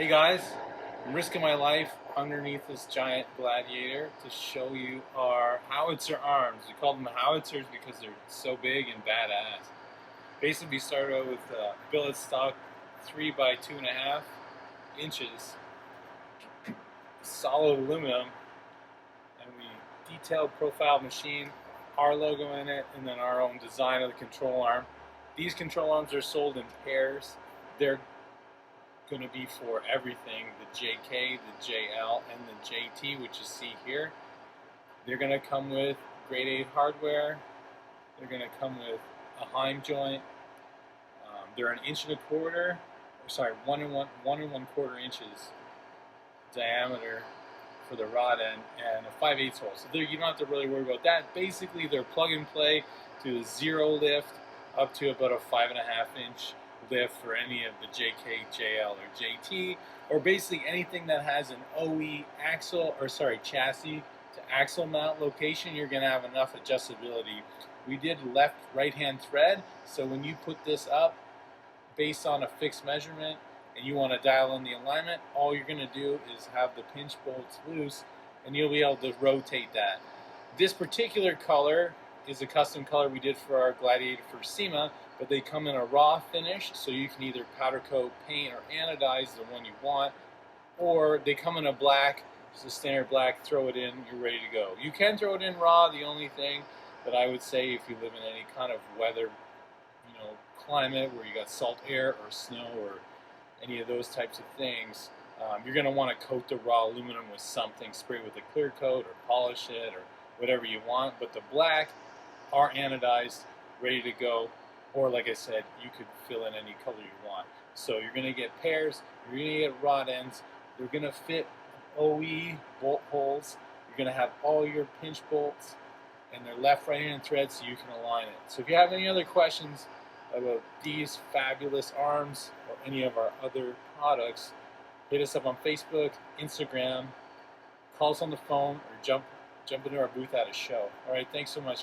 Hey guys, I'm risking my life underneath this giant Gladiator to show you our Howitzer arms. We call them Howitzers because they're so big and badass. Basically, we started out with billet stock 3 by 2.5 inches solid aluminum, and we detailed profile machine our logo in it and then our own design of the control arm. These control arms are sold in pairs. They're going to be for everything, the JK, the JL, and the JT, which you see here. They're going to come with grade 8 hardware. They're going to come with a Heim joint. They're 1.25 inches diameter for the rod end and a 5/8 hole. So you don't have to really worry about that. Basically, they're plug and play to a 0 lift up to about a 5.5 inch lift for any of the JK, JL, or JT, or basically anything that has an OE chassis to axle mount location. You're going to have enough adjustability. We did left right-hand thread, so when you put this up based on a fixed measurement and you want to dial in the alignment, all you're going to do is have the pinch bolts loose and you'll be able to rotate that. This particular color is a custom color we did for our Gladiator for SEMA, but they come in a raw finish, so you can either powder coat, paint, or anodize the one you want, or they come in a black, just a standard black, throw it in, you're ready to go. You can throw it in raw. The only thing that I would say, if you live in any kind of weather, climate where you got salt air or snow or any of those types of things, you're going to want to coat the raw aluminum with something, spray with a clear coat or polish it or whatever you want. But the black are anodized, ready to go, or like I said, you could fill in any color you want. So you're going to get pairs, you're going to get rod ends, they're going to fit OE bolt holes, you're going to have all your pinch bolts, and they're left right-hand thread so you can align it. So if you have any other questions about these fabulous arms or any of our other products, hit us up on Facebook, Instagram, call us on the phone, or jump into our booth at a show. All right, thanks so much.